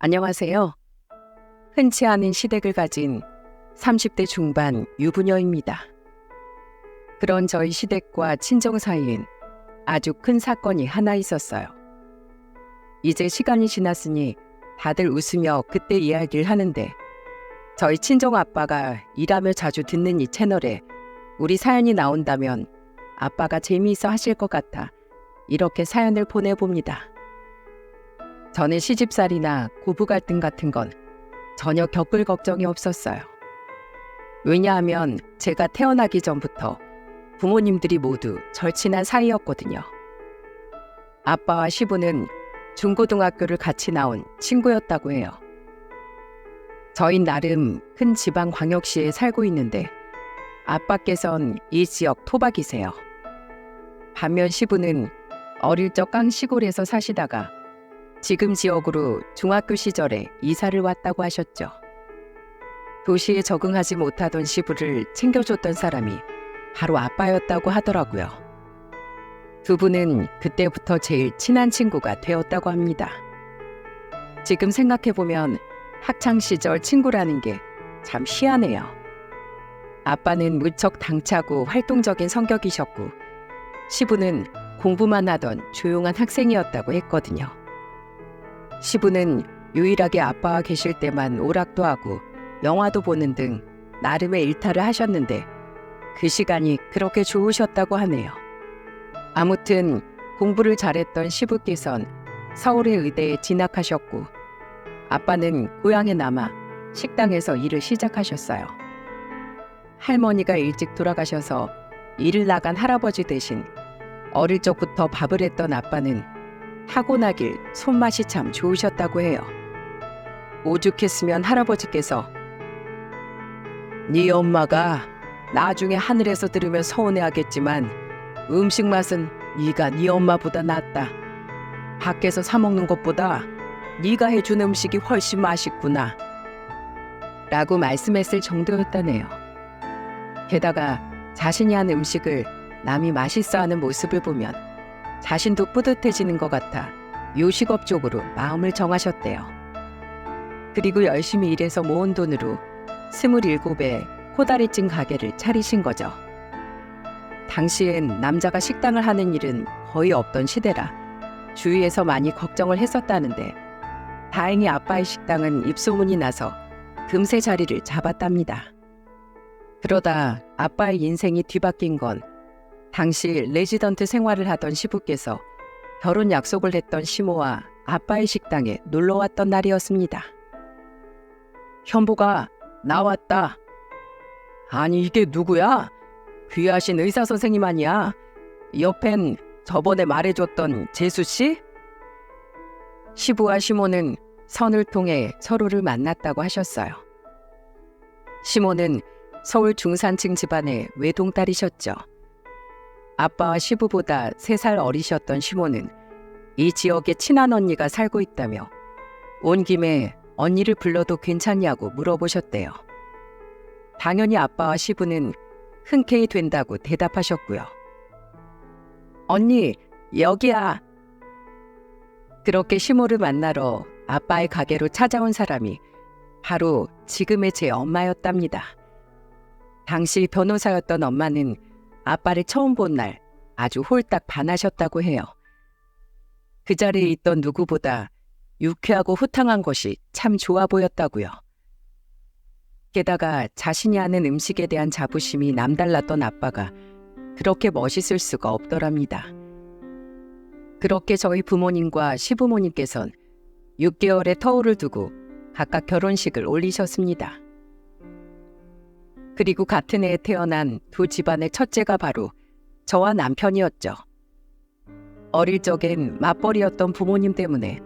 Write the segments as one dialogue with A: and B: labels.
A: 안녕하세요. 흔치 않은 시댁을 가진 30대 중반 유부녀입니다. 그런 저희 시댁과 친정 사이엔 아주 큰 사건이 하나 있었어요. 이제 시간이 지났으니 다들 웃으며 그때 이야기를 하는데 저희 친정 아빠가 일하며 자주 듣는 이 채널에 우리 사연이 나온다면 아빠가 재미있어 하실 것 같아 이렇게 사연을 보내봅니다. 저는 시집살이나 고부 갈등 같은 건 전혀 겪을 걱정이 없었어요. 왜냐하면 제가 태어나기 전부터 부모님들이 모두 절친한 사이였거든요. 아빠와 시부는 중고등학교를 같이 나온 친구였다고 해요. 저희 나름 큰 지방 광역시에 살고 있는데 아빠께선 이 지역 토박이세요. 반면 시부는 어릴 적 깡시골에서 사시다가 지금 지역으로 중학교 시절에 이사를 왔다고 하셨죠. 도시에 적응하지 못하던 시부를 챙겨줬던 사람이 바로 아빠였다고 하더라고요. 두 분은 그때부터 제일 친한 친구가 되었다고 합니다. 지금 생각해보면 학창시절 친구라는 게 참 희한해요. 아빠는 무척 당차고 활동적인 성격이셨고 시부는 공부만 하던 조용한 학생이었다고 했거든요. 시부는 유일하게 아빠와 계실 때만 오락도 하고 영화도 보는 등 나름의 일탈을 하셨는데 그 시간이 그렇게 좋으셨다고 하네요. 아무튼 공부를 잘했던 시부께선 서울의 의대에 진학하셨고 아빠는 고향에 남아 식당에서 일을 시작하셨어요. 할머니가 일찍 돌아가셔서 일을 나간 할아버지 대신 어릴 적부터 밥을 했던 아빠는 타고나길 손맛이 참 좋으셨다고 해요. 오죽했으면 할아버지께서 네 엄마가 나중에 하늘에서 들으면 서운해하겠지만 음식 맛은 네가 네 엄마보다 낫다. 밖에서 사 먹는 것보다 네가 해준 음식이 훨씬 맛있구나 라고 말씀했을 정도였다네요. 게다가 자신이 한 음식을 남이 맛있어하는 모습을 보면 자신도 뿌듯해지는 것 같아 요식업 쪽으로 마음을 정하셨대요. 그리고 열심히 일해서 모은 돈으로 27에 코다리찜 가게를 차리신 거죠. 당시엔 남자가 식당을 하는 일은 거의 없던 시대라 주위에서 많이 걱정을 했었다는데 다행히 아빠의 식당은 입소문이 나서 금세 자리를 잡았답니다. 그러다 아빠의 인생이 뒤바뀐 건 당시 레지던트 생활을 하던 시부께서 결혼 약속을 했던 시모와 아빠의 식당에 놀러왔던 날이었습니다. 현보가 나왔다. 아니 이게 누구야? 귀하신 의사 선생님 아니야? 옆엔 저번에 말해줬던 재수씨? 시부와 시모는 선을 통해 서로를 만났다고 하셨어요. 시모는 서울 중산층 집안의 외동딸이셨죠. 아빠와 시부보다 3살 어리셨던 시모는 이 지역에 친한 언니가 살고 있다며 온 김에 언니를 불러도 괜찮냐고 물어보셨대요. 당연히 아빠와 시부는 흔쾌히 된다고 대답하셨고요. 언니, 여기야. 그렇게 시모를 만나러 아빠의 가게로 찾아온 사람이 바로 지금의 제 엄마였답니다. 당시 변호사였던 엄마는 아빠를 처음 본 날 아주 홀딱 반하셨다고 해요. 그 자리에 있던 누구보다 유쾌하고 호탕한 것이 참 좋아 보였다고요. 게다가 자신이 하는 음식에 대한 자부심이 남달랐던 아빠가 그렇게 멋있을 수가 없더랍니다. 그렇게 저희 부모님과 시부모님께선 6개월의 터울을 두고 각각 결혼식을 올리셨습니다. 그리고 같은 해에 태어난 두 집안의 첫째가 바로 저와 남편이었죠. 어릴 적엔 맞벌이였던 부모님 때문에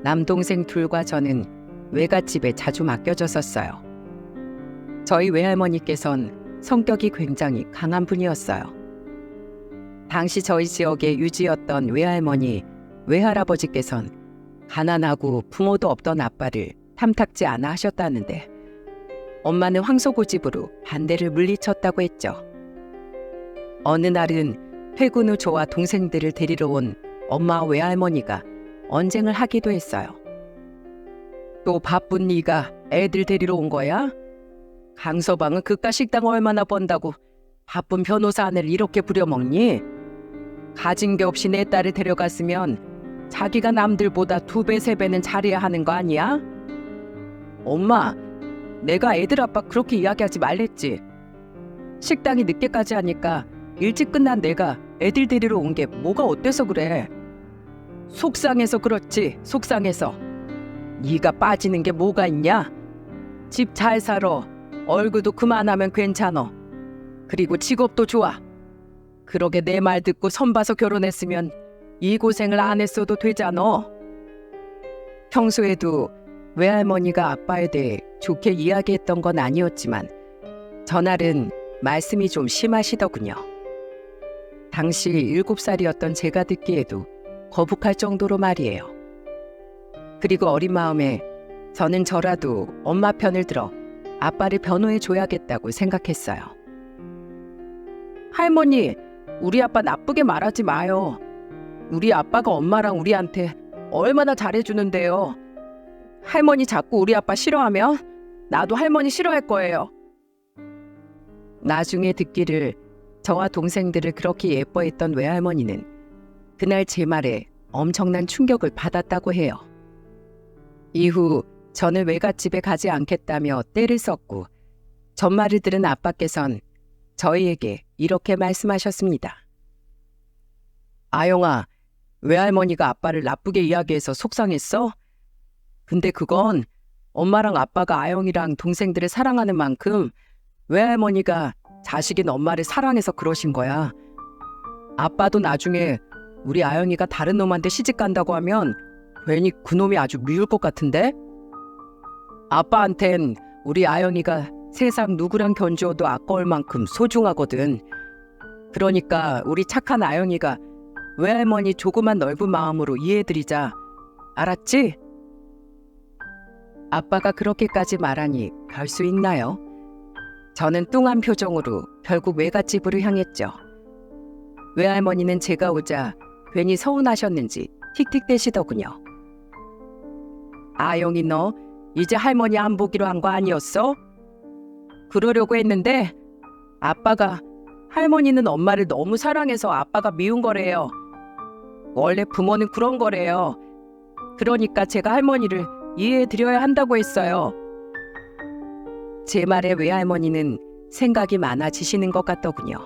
A: 남동생 둘과 저는 외갓집에 자주 맡겨졌었어요. 저희 외할머니께선 성격이 굉장히 강한 분이었어요. 당시 저희 지역의 유지였던 외할머니, 외할아버지께선 가난하고 부모도 없던 아빠를 탐탁지 않아 하셨다는데 엄마는 황소고집으로 반대를 물리쳤다고 했죠. 어느 날은 퇴근 후 저와 동생들을 데리러 온 엄마와 외할머니가 언쟁을 하기도 했어요. 또 바쁜 네가 애들 데리러 온 거야? 강서방은 그깟 식당 얼마나 번다고 바쁜 변호사 아내를 이렇게 부려먹니? 가진 게 없이 내 딸을 데려갔으면 자기가 남들보다 2배, 3배는 잘해야 하는 거 아니야? 엄마, 내가 애들 아빠 그렇게 이야기하지 말랬지. 식당이 늦게까지 하니까 일찍 끝난 내가 애들 데리러 온 게 뭐가 어때서 그래? 속상해서 그렇지, 속상해서. 네가 빠지는 게 뭐가 있냐? 집 잘 살아. 얼굴도 그만하면 괜찮어. 그리고 직업도 좋아. 그러게 내 말 듣고 선 봐서 결혼했으면 이 고생을 안 했어도 되잖아. 평소에도 외할머니가 아빠에 대해 좋게 이야기했던 건 아니었지만 전날은 말씀이 좀 심하시더군요. 당시 7살이었던 제가 듣기에도 거북할 정도로 말이에요. 그리고 어린 마음에 저는 저라도 엄마 편을 들어 아빠를 변호해 줘야겠다고 생각했어요. 할머니, 우리 아빠 나쁘게 말하지 마요. 우리 아빠가 엄마랑 우리한테 얼마나 잘해주는데요. 할머니 자꾸 우리 아빠 싫어하면 나도 할머니 싫어할 거예요. 나중에 듣기를 저와 동생들을 그렇게 예뻐했던 외할머니는 그날 제 말에 엄청난 충격을 받았다고 해요. 이후 저는 외갓집에 가지 않겠다며 떼를 썼고 전말을 들은 아빠께선 저희에게 이렇게 말씀하셨습니다. 아영아, 외할머니가 아빠를 나쁘게 이야기해서 속상했어? 근데 그건 엄마랑 아빠가 아영이랑 동생들을 사랑하는 만큼 외할머니가 자식인 엄마를 사랑해서 그러신 거야. 아빠도 나중에 우리 아영이가 다른 놈한테 시집 간다고 하면 괜히 그놈이 아주 미울 것 같은데? 아빠한텐 우리 아영이가 세상 누구랑 견주어도 아까울 만큼 소중하거든. 그러니까 우리 착한 아영이가 외할머니 조그만 넓은 마음으로 이해해드리자. 알았지? 아빠가 그렇게까지 말하니 별 수 있나요? 저는 뚱한 표정으로 결국 외갓집으로 향했죠. 외할머니는 제가 오자 괜히 서운하셨는지 틱틱대시더군요. 아영이 너 이제 할머니 안 보기로 한 거 아니었어? 그러려고 했는데 아빠가 할머니는 엄마를 너무 사랑해서 아빠가 미운 거래요. 원래 부모는 그런 거래요. 그러니까 제가 할머니를 이해해드려야 한다고 했어요. 제 말에 외할머니는 생각이 많아지시는 것 같더군요.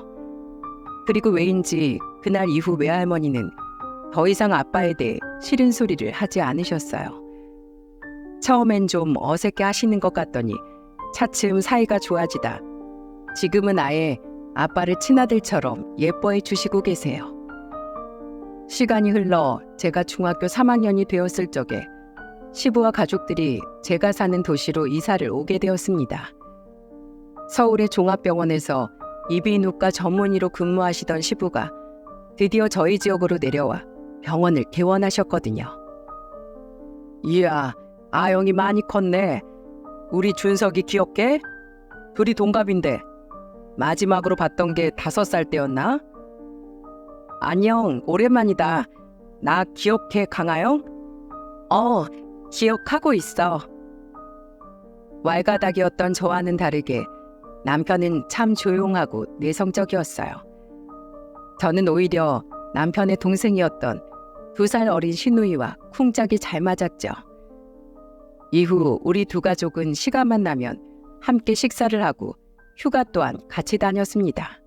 A: 그리고 왜인지 그날 이후 외할머니는 더 이상 아빠에 대해 싫은 소리를 하지 않으셨어요. 처음엔 좀 어색해 하시는 것 같더니 차츰 사이가 좋아지다 지금은 아예 아빠를 친아들처럼 예뻐해 주시고 계세요. 시간이 흘러 제가 중학교 3학년이 되었을 적에 시부와 가족들이 제가 사는 도시로 이사를 오게 되었습니다. 서울의 종합병원에서 이비인후과 전문의로 근무하시던 시부가 드디어 저희 지역으로 내려와 병원을 개원하셨거든요. 이야, 아영이 많이 컸네. 우리 준석이 기억해? 둘이 동갑인데 마지막으로 봤던 게 5살 때였나? 안녕, 오랜만이다. 나 기억해, 강아영? 기억하고 있어. 왈가닥이었던 저와는 다르게 남편은 참 조용하고 내성적이었어요. 저는 오히려 남편의 동생이었던 2살 어린 시누이와 쿵짝이 잘 맞았죠. 이후 우리 두 가족은 시간만 나면 함께 식사를 하고 휴가 또한 같이 다녔습니다.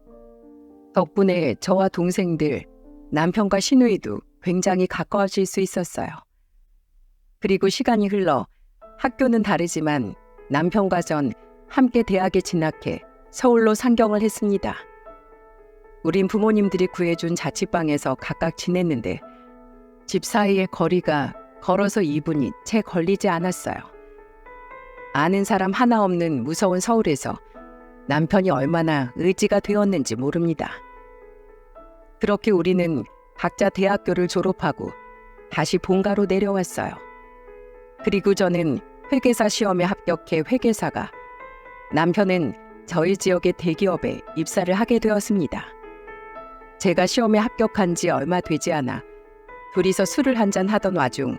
A: 덕분에 저와 동생들, 남편과 시누이도 굉장히 가까워질 수 있었어요. 그리고 시간이 흘러 학교는 다르지만 남편과 전 함께 대학에 진학해 서울로 상경을 했습니다. 우린 부모님들이 구해준 자취방에서 각각 지냈는데 집 사이의 거리가 걸어서 2분이 채 걸리지 않았어요. 아는 사람 하나 없는 무서운 서울에서 남편이 얼마나 의지가 되었는지 모릅니다. 그렇게 우리는 각자 대학교를 졸업하고 다시 본가로 내려왔어요. 그리고 저는 회계사 시험에 합격해 회계사가, 남편은 저희 지역의 대기업에 입사를 하게 되었습니다. 제가 시험에 합격한 지 얼마 되지 않아 둘이서 술을 한잔 하던 와중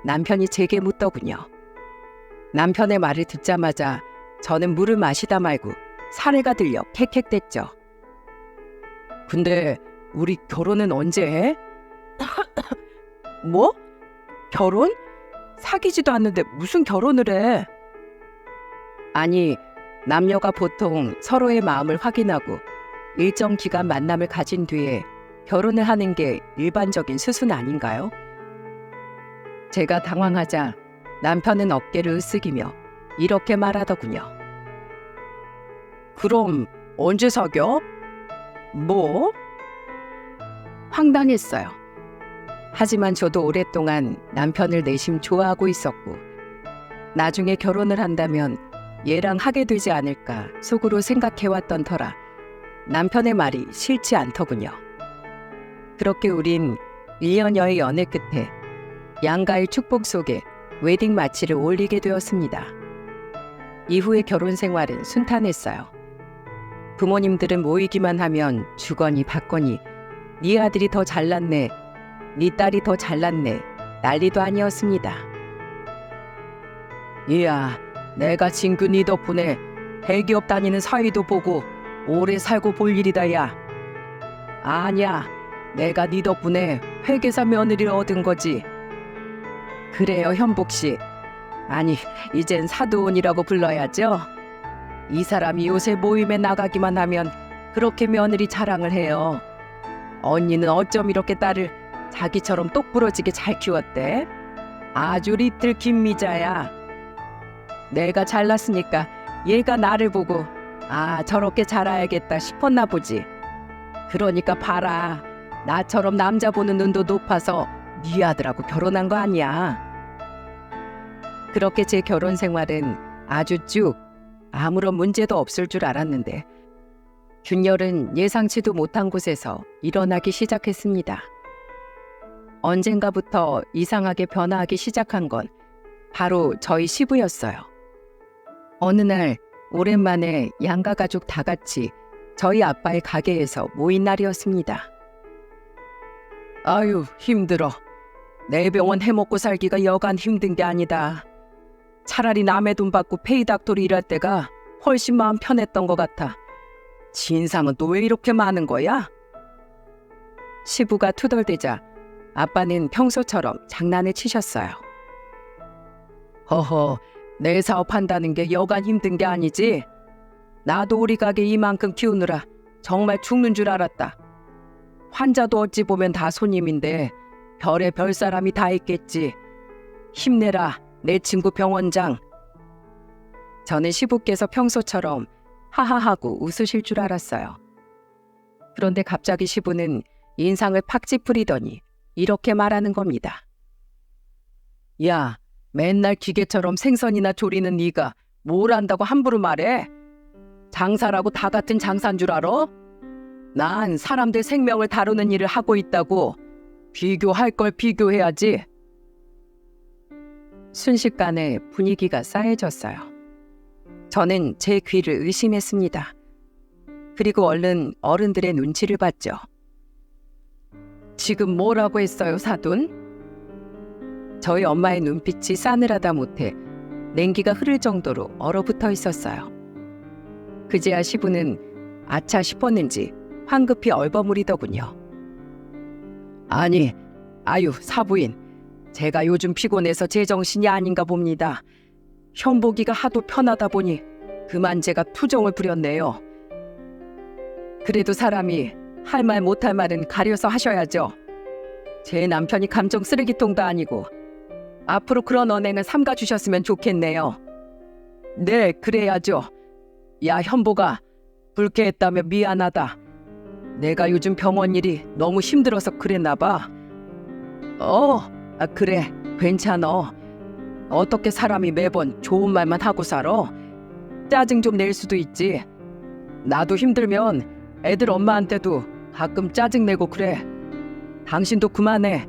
A: 남편이 제게 묻더군요. 남편의 말을 듣자마자 저는 물을 마시다 말고 사례가 들려 캑캑댔죠. 근데 우리 결혼은 언제 해? 뭐? 결혼? 사귀지도 않는데 무슨 결혼을 해? 아니, 남녀가 보통 서로의 마음을 확인하고 일정 기간 만남을 가진 뒤에 결혼을 하는 게 일반적인 수순 아닌가요? 제가 당황하자 남편은 어깨를 으쓱이며 이렇게 말하더군요. 그럼 언제 사겨? 뭐? 황당했어요. 하지만 저도 오랫동안 남편을 내심 좋아하고 있었고 나중에 결혼을 한다면 얘랑 하게 되지 않을까 속으로 생각해왔던 터라 남편의 말이 싫지 않더군요. 그렇게 우린 1년여의 연애 끝에 양가의 축복 속에 웨딩 마치를 올리게 되었습니다. 이후의 결혼 생활은 순탄했어요. 부모님들은 모이기만 하면 주거니 받거니 네 아들이 더 잘났네, 네 딸이 더 잘났네 난리도 아니었습니다. 이야, 내가 진규 네 덕분에 대기업 다니는 사위도 보고 오래 살고 볼 일이다 야. 아니야, 내가 네 덕분에 회계사 며느리를 얻은 거지. 그래요 현복씨. 아니 이젠 사돈이라고 불러야죠. 이 사람이 요새 모임에 나가기만 하면 그렇게 며느리 자랑을 해요. 언니는 어쩜 이렇게 딸을 자기처럼 똑부러지게 잘 키웠대? 아주 리틀 김미자야. 내가 잘났으니까 얘가 나를 보고 아 저렇게 자라야겠다 싶었나 보지. 그러니까 봐라, 나처럼 남자 보는 눈도 높아서 네 아들하고 결혼한 거 아니야. 그렇게 제 결혼 생활은 아주 쭉 아무런 문제도 없을 줄 알았는데 균열은 예상치도 못한 곳에서 일어나기 시작했습니다. 언젠가부터 이상하게 변화하기 시작한 건 바로 저희 시부였어요. 어느 날 오랜만에 양가 가족 다 같이 저희 아빠의 가게에서 모인 날이었습니다. 아유 힘들어. 내 병원 해먹고 살기가 여간 힘든 게 아니다. 차라리 남의 돈 받고 페이닥터리 일할 때가 훨씬 마음 편했던 것 같아. 진상은 또 왜 이렇게 많은 거야? 시부가 투덜대자 아빠는 평소처럼 장난을 치셨어요. 허허, 내 사업한다는 게 여간 힘든 게 아니지. 나도 우리 가게 이만큼 키우느라 정말 죽는 줄 알았다. 환자도 어찌 보면 다 손님인데 별의 별 사람이 다 있겠지. 힘내라 내 친구 병원장. 저는 시부께서 평소처럼 하하하고 웃으실 줄 알았어요. 그런데 갑자기 시부는 인상을 팍 찌푸리더니 이렇게 말하는 겁니다. 야, 맨날 기계처럼 생선이나 조리는 네가 뭘 안다고 함부로 말해? 장사라고 다 같은 장사인 줄 알아? 난 사람들 생명을 다루는 일을 하고 있다고. 비교할 걸 비교해야지. 순식간에 분위기가 싸해졌어요. 저는 제 귀를 의심했습니다. 그리고 얼른 어른들의 눈치를 봤죠. 지금 뭐라고 했어요, 사돈? 저희 엄마의 눈빛이 싸늘하다 못해 냉기가 흐를 정도로 얼어붙어 있었어요. 그제야 시부는 아차 싶었는지 황급히 얼버무리더군요. 아니, 아유 사부인, 제가 요즘 피곤해서 제정신이 아닌가 봅니다. 현복이가 하도 편하다 보니 그만 제가 투정을 부렸네요. 그래도 사람이 할 말 못할 말은 가려서 하셔야죠. 제 남편이 감정 쓰레기통도 아니고 앞으로 그런 언행을 삼가주셨으면 좋겠네요. 네, 그래야죠. 야 현복아, 불쾌했다며 미안하다. 내가 요즘 병원 일이 너무 힘들어서 그랬나 봐. 그래, 괜찮어. 어떻게 사람이 매번 좋은 말만 하고 살아? 짜증 좀 낼 수도 있지. 나도 힘들면 애들 엄마한테도 가끔 짜증내고 그래. 당신도 그만해.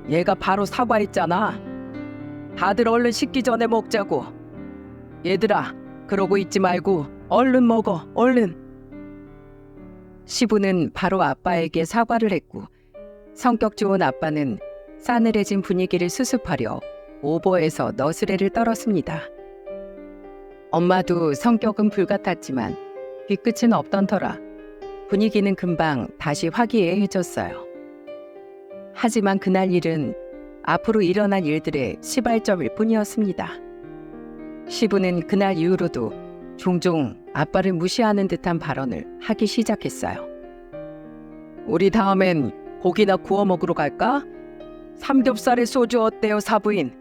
A: 얘가 바로 사과했잖아. 다들 얼른 식기 전에 먹자고. 얘들아, 그러고 있지 말고 얼른 먹어, 얼른. 시부는 바로 아빠에게 사과를 했고 성격 좋은 아빠는 싸늘해진 분위기를 수습하려 오버에서 너스레를 떨었습니다. 엄마도 성격은 불같았지만 뒤끝은 없던 터라 분위기는 금방 다시 화기애애해졌어요. 하지만 그날 일은 앞으로 일어날 일들의 시발점일 뿐이었습니다. 시부는 그날 이후로도 종종 아빠를 무시하는 듯한 발언을 하기 시작했어요. 우리 다음엔 고기나 구워 먹으러 갈까? 삼겹살에 소주 어때요, 사부인?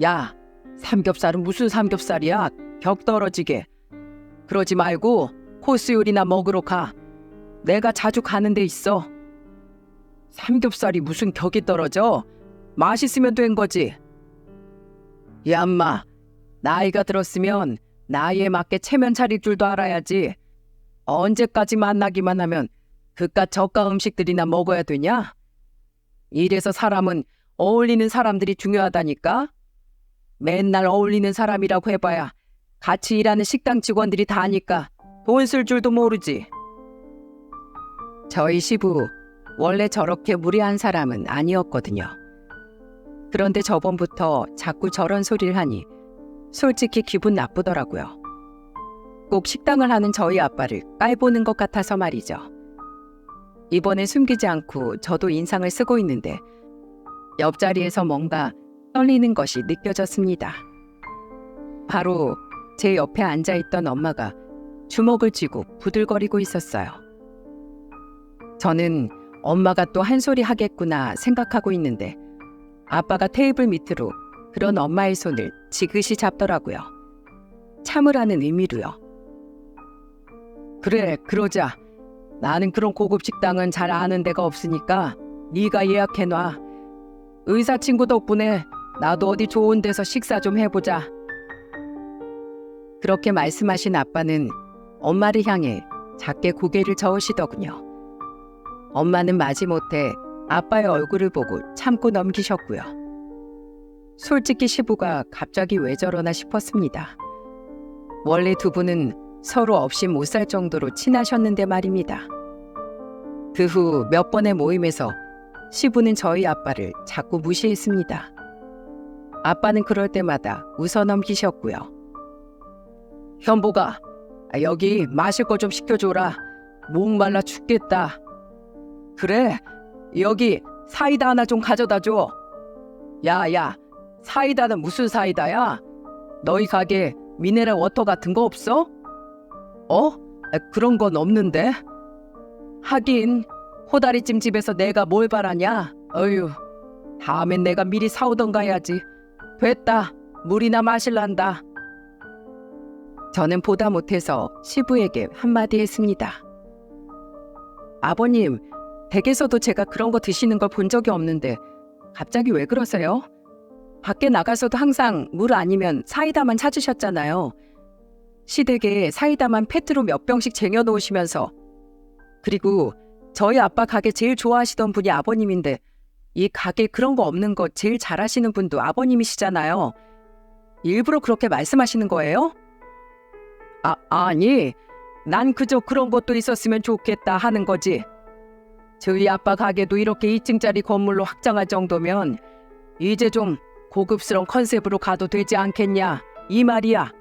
A: 야, 삼겹살은 무슨 삼겹살이야? 격 떨어지게. 그러지 말고 코스 요리나 먹으러 가. 내가 자주 가는 데 있어. 삼겹살이 무슨 격이 떨어져? 맛있으면 된 거지. 야, 엄마. 나이가 들었으면 나이에 맞게 체면 차릴 줄도 알아야지. 언제까지 만나기만 하면 그깟 저가 음식들이나 먹어야 되냐? 이래서 사람은 어울리는 사람들이 중요하다니까? 맨날 어울리는 사람이라고 해봐야 같이 일하는 식당 직원들이 다 아니까 돈 쓸 줄도 모르지. 저희 시부 원래 저렇게 무례한 사람은 아니었거든요. 그런데 저번부터 자꾸 저런 소리를 하니 솔직히 기분 나쁘더라고요. 꼭 식당을 하는 저희 아빠를 깔보는 것 같아서 말이죠. 이번에 숨기지 않고 저도 인상을 쓰고 있는데 옆자리에서 뭔가 떨리는 것이 느껴졌습니다. 바로 제 옆에 앉아있던 엄마가 주먹을 쥐고 부들거리고 있었어요. 저는 엄마가 또 한 소리 하겠구나 생각하고 있는데 아빠가 테이블 밑으로 그런 엄마의 손을 지그시 잡더라고요. 참으라는 의미로요. 그래, 그러자. 나는 그런 고급 식당은 잘 아는 데가 없으니까 네가 예약해놔. 의사 친구 덕분에 나도 어디 좋은 데서 식사 좀 해보자. 그렇게 말씀하신 아빠는 엄마를 향해 작게 고개를 저으시더군요. 엄마는 마지못해 아빠의 얼굴을 보고 참고 넘기셨고요. 솔직히 시부가 갑자기 왜 저러나 싶었습니다. 원래 두 분은 서로 없이 못 살 정도로 친하셨는데 말입니다. 그 후 몇 번의 모임에서 시부는 저희 아빠를 자꾸 무시했습니다. 아빠는 그럴 때마다 웃어 넘기셨고요. 현보가, 여기 마실 거 좀 시켜줘라. 목말라 죽겠다. 그래, 여기 사이다 하나 좀 가져다 줘. 야, 사이다는 무슨 사이다야? 너희 가게 미네랄 워터 같은 거 없어? 그런 건 없는데. 하긴 호다리찜 집에서 내가 뭘 바라냐? 어휴, 다음엔 내가 미리 사오던가 해야지. 됐다, 물이나 마실란다. 저는 보다 못해서 시부에게 한마디 했습니다. 아버님, 댁에서도 제가 그런 거 드시는 걸 본 적이 없는데 갑자기 왜 그러세요? 밖에 나가서도 항상 물 아니면 사이다만 찾으셨잖아요. 시댁에 사이다만 페트로 몇 병씩 쟁여놓으시면서. 그리고 저희 아빠 가게 제일 좋아하시던 분이 아버님인데 이 가게 그런 거 없는 거 제일 잘하시는 분도 아버님이시잖아요. 일부러 그렇게 말씀하시는 거예요? 아니, 난 그저 그런 것도 있었으면 좋겠다 하는 거지. 저희 아빠 가게도 이렇게 2층짜리 건물로 확장할 정도면 이제 좀 고급스러운 컨셉으로 가도 되지 않겠냐, 이 말이야.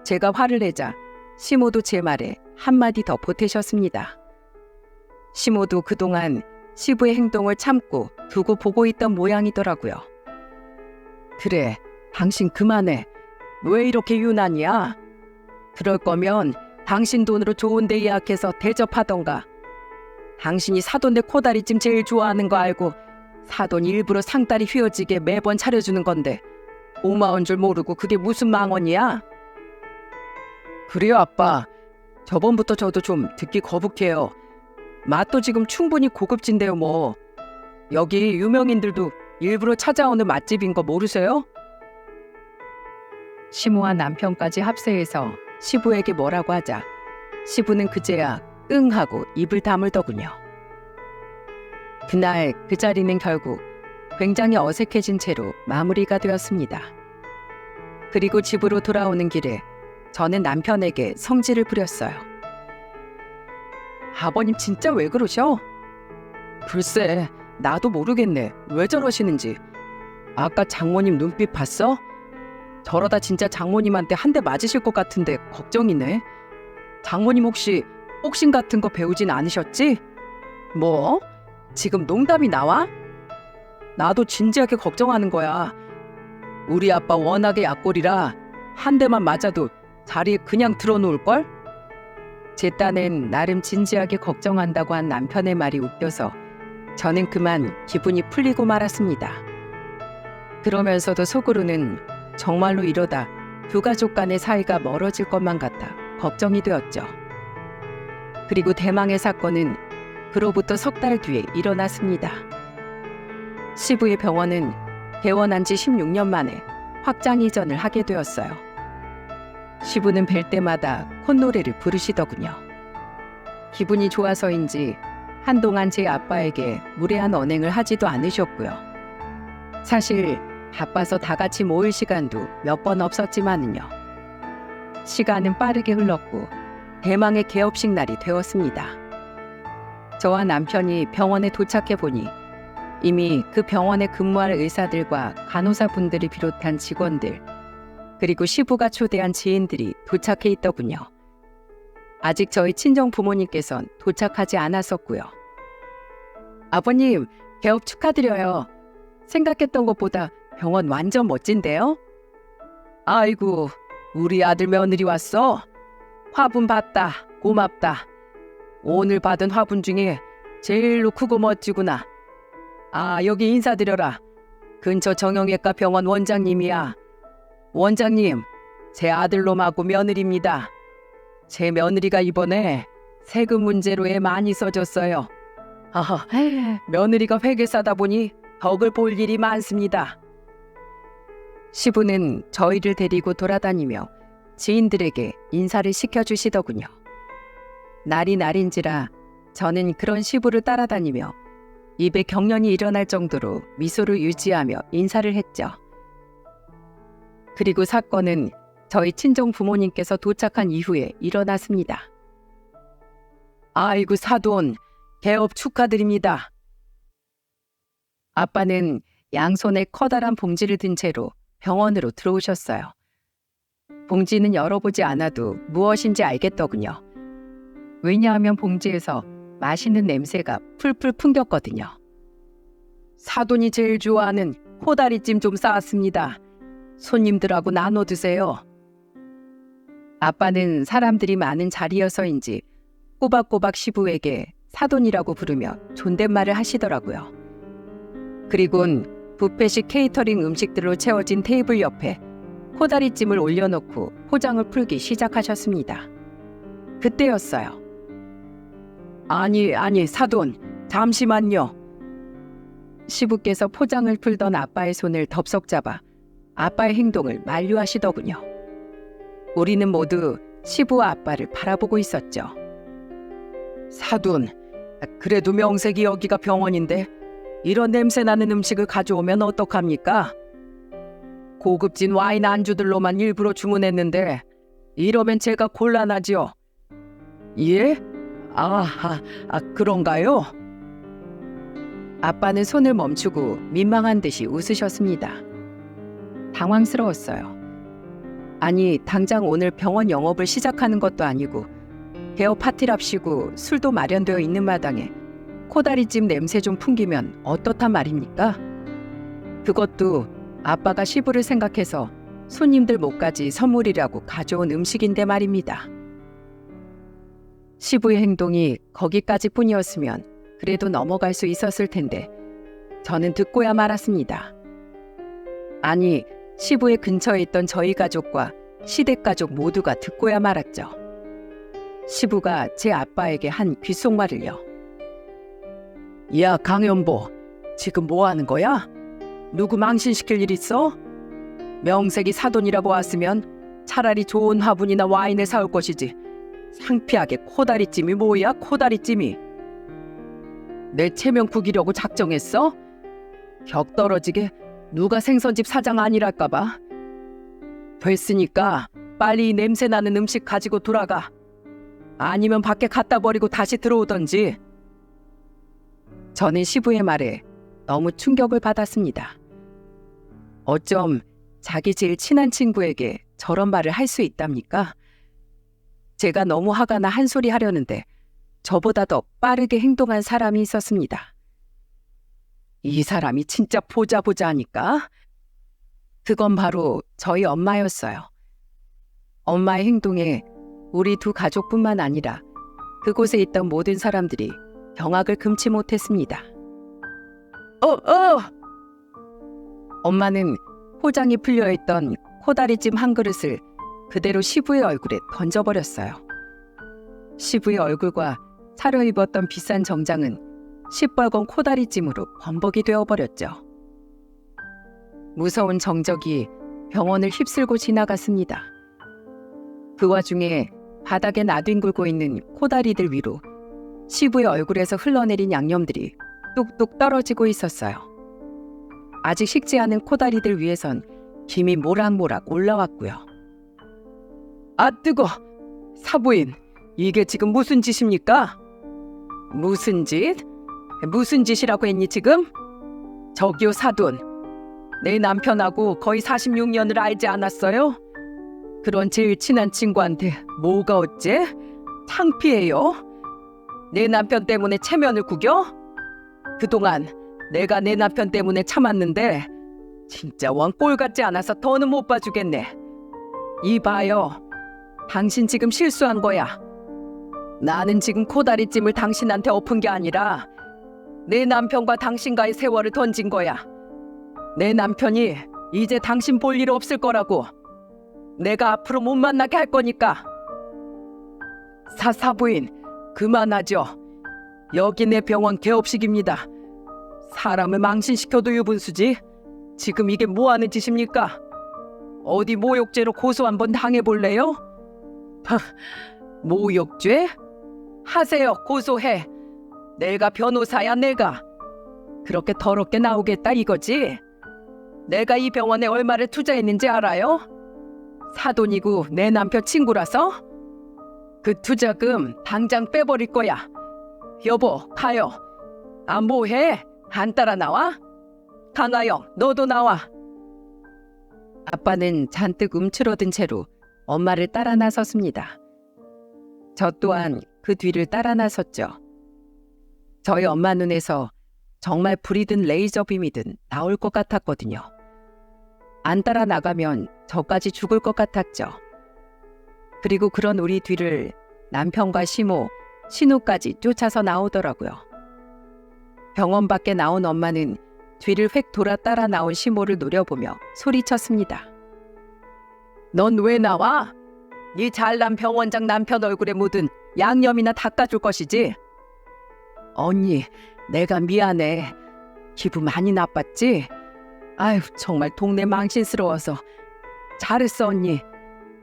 A: 제가 화를 내자 시모도 제 말에 한마디 더 보태셨습니다. 시모도 그동안 시부의 행동을 참고 두고 보고 있던 모양이더라고요. 그래, 당신 그만해. 왜 이렇게 유난이야? 그럴 거면 당신 돈으로 좋은 데 예약해서 대접하던가. 당신이 사돈네 코다리찜 제일 좋아하는 거 알고 사돈 일부러 상다리 휘어지게 매번 차려주는 건데 고마운 줄 모르고 그게 무슨 망언이야? 그래요, 아빠. 저번부터 저도 좀 듣기 거북해요. 맛도 지금 충분히 고급진데요, 뭐. 여기 유명인들도 일부러 찾아오는 맛집인 거 모르세요? 시모와 남편까지 합세해서 시부에게 뭐라고 하자 시부는 그제야 응 하고 입을 다물더군요. 그날 그 자리는 결국 굉장히 어색해진 채로 마무리가 되었습니다. 그리고 집으로 돌아오는 길에 저는 남편에게 성질을 부렸어요. 아버님 진짜 왜 그러셔? 글쎄, 나도 모르겠네. 왜 저러시는지. 아까 장모님 눈빛 봤어? 저러다 진짜 장모님한테 한 대 맞으실 것 같은데 걱정이네. 장모님 혹시 복싱 같은 거 배우진 않으셨지? 뭐? 지금 농담이 나와? 나도 진지하게 걱정하는 거야. 우리 아빠 워낙에 약골이라 한 대만 맞아도 자리에 그냥 들어놓을걸? 제 딴엔 나름 진지하게 걱정한다고 한 남편의 말이 웃겨서 저는 그만 기분이 풀리고 말았습니다. 그러면서도 속으로는 정말로 이러다 두 가족 간의 사이가 멀어질 것만 같아 걱정이 되었죠. 그리고 대망의 사건은 그로부터 석 달 뒤에 일어났습니다. 시부의 병원은 개원한 지 16년 만에 확장 이전을 하게 되었어요. 시부는 뵐 때마다 콧노래를 부르시더군요. 기분이 좋아서인지 한동안 제 아빠에게 무례한 언행을 하지도 않으셨고요. 사실 바빠서 다 같이 모일 시간도 몇 번 없었지만은요. 시간은 빠르게 흘렀고 대망의 개업식 날이 되었습니다. 저와 남편이 병원에 도착해 보니 이미 그 병원에 근무할 의사들과 간호사분들을 비롯한 직원들, 그리고 시부가 초대한 지인들이 도착해 있더군요. 아직 저희 친정 부모님께선 도착하지 않았었고요. 아버님, 개업 축하드려요. 생각했던 것보다 병원 완전 멋진데요? 아이고, 우리 아들 며느리 왔어? 화분 봤다. 고맙다. 오늘 받은 화분 중에 제일로 크고 멋지구나. 아, 여기 인사드려라. 근처 정형외과 병원 원장님이야. 원장님, 제 아들놈하고 며느리입니다. 제 며느리가 이번에 세금 문제로 애 많이 써줬어요. 하하, 며느리가 회계사다 보니 덕을 볼 일이 많습니다. 시부는 저희를 데리고 돌아다니며 지인들에게 인사를 시켜주시더군요. 날이 날인지라 저는 그런 시부를 따라다니며 입에 경련이 일어날 정도로 미소를 유지하며 인사를 했죠. 그리고 사건은 저희 친정 부모님께서 도착한 이후에 일어났습니다. 아이고 사돈, 개업 축하드립니다. 아빠는 양손에 커다란 봉지를 든 채로 병원으로 들어오셨어요. 봉지는 열어보지 않아도 무엇인지 알겠더군요. 왜냐하면 봉지에서 맛있는 냄새가 풀풀 풍겼거든요. 사돈이 제일 좋아하는 코다리찜 좀 싸왔습니다. 손님들하고 나눠 드세요. 아빠는 사람들이 많은 자리여서인지 꼬박꼬박 시부에게 사돈이라고 부르며 존댓말을 하시더라고요. 그리곤 뷔페식 케이터링 음식들로 채워진 테이블 옆에 코다리찜을 올려놓고 포장을 풀기 시작하셨습니다. 그때였어요. 아니 사돈, 잠시만요. 시부께서 포장을 풀던 아빠의 손을 덥석 잡아 아빠의 행동을 만류하시더군요. 우리는 모두 시부와 아빠를 바라보고 있었죠. 사돈, 그래도 명색이 여기가 병원인데 이런 냄새나는 음식을 가져오면 어떡합니까? 고급진 와인 안주들로만 일부러 주문했는데 이러면 제가 곤란하지요. 예? 그런가요? 아빠는 손을 멈추고 민망한 듯이 웃으셨습니다. 당황스러웠어요. 아니, 당장 오늘 병원 영업을 시작하는 것도 아니고 개업 파티랍시고 술도 마련되어 있는 마당에 코다리찜 냄새 좀 풍기면 어떻단 말입니까? 그것도 아빠가 시부를 생각해서 손님들 목까지 선물이라고 가져온 음식인데 말입니다. 시부의 행동이 거기까지 뿐이었으면 그래도 넘어갈 수 있었을 텐데 저는 듣고야 말았습니다. 아니, 시부의 근처에 있던 저희 가족과 시댁 가족 모두가 듣고야 말았죠. 시부가 제 아빠에게 한 귓속말을요. 야, 강연보, 지금 뭐 하는 거야? 누구 망신시킬 일 있어? 명색이 사돈이라고 왔으면 차라리 좋은 화분이나 와인을 사올 것이지. 상피하게 코다리찜이 뭐야, 코다리찜이. 내 체면 구기려고 작정했어? 격 떨어지게 누가 생선집 사장 아니랄까봐. 됐으니까 빨리 이 냄새나는 음식 가지고 돌아가. 아니면 밖에 갖다 버리고 다시 들어오던지. 저는 시부의 말에 너무 충격을 받았습니다. 어쩜 자기 제일 친한 친구에게 저런 말을 할 수 있답니까? 제가 너무 화가 나 한 소리 하려는데 저보다 더 빠르게 행동한 사람이 있었습니다. 이 사람이 진짜 보자 하니까? 그건 바로 저희 엄마였어요. 엄마의 행동에 우리 두 가족뿐만 아니라 그곳에 있던 모든 사람들이 경악을 금치 못했습니다. 엄마는 포장이 풀려있던 코다리찜 한 그릇을 그대로 시부의 얼굴에 던져버렸어요. 시부의 얼굴과 차려입었던 비싼 정장은 시뻘건 코다리찜으로 범벅이 되어버렸죠. 무서운 정적이 병원을 휩쓸고 지나갔습니다. 그 와중에 바닥에 나뒹굴고 있는 코다리들 위로 시부의 얼굴에서 흘러내린 양념들이 뚝뚝 떨어지고 있었어요. 아직 식지 않은 코다리들 위에선 김이 모락모락 올라왔고요. 아 뜨거! 사부인, 이게 지금 무슨 짓입니까? 무슨 짓? 무슨 짓이라고 했니 지금? 저기요 사돈, 내 남편하고 거의 46년을 알지 않았어요? 그런 제일 친한 친구한테 뭐가 어째? 창피해요? 내 남편 때문에 체면을 구겨? 그동안 내가 내 남편 때문에 참았는데 진짜 원 꼴 같지 않아서 더는 못 봐주겠네. 이봐요, 당신 지금 실수한 거야. 나는 지금 코다리찜을 당신한테 엎은 게 아니라 내 남편과 당신과의 세월을 던진 거야. 내 남편이 이제 당신 볼 일 없을 거라고. 내가 앞으로 못 만나게 할 거니까. 사부인, 그만하죠. 여기 내 병원 개업식입니다. 사람을 망신시켜도 유분수지. 지금 이게 뭐 하는 짓입니까? 어디 모욕죄로 고소 한번 당해볼래요? 모욕죄? 하세요, 고소해. 내가 변호사야, 내가. 그렇게 더럽게 나오겠다 이거지? 내가 이 병원에 얼마를 투자했는지 알아요? 사돈이고 내 남편 친구라서? 그 투자금 당장 빼버릴 거야. 여보, 가요. 아, 뭐해? 안 따라 나와? 강아영, 너도 나와. 아빠는 잔뜩 움츠러든 채로 엄마를 따라 나섰습니다. 저 또한 그 뒤를 따라 나섰죠. 저희 엄마 눈에서 정말 불이든 레이저빔이든 나올 것 같았거든요. 안 따라 나가면 저까지 죽을 것 같았죠. 그리고 그런 우리 뒤를 남편과 시모, 신우까지 쫓아서 나오더라고요. 병원 밖에 나온 엄마는 뒤를 획 돌아 따라 나온 시모를 노려보며 소리쳤습니다. 넌 왜 나와? 네 잘난 병원장 남편 얼굴에 묻은 양념이나 닦아줄 것이지. 언니, 내가 미안해. 기분 많이 나빴지? 아휴, 정말 동네 망신스러워서. 잘했어, 언니.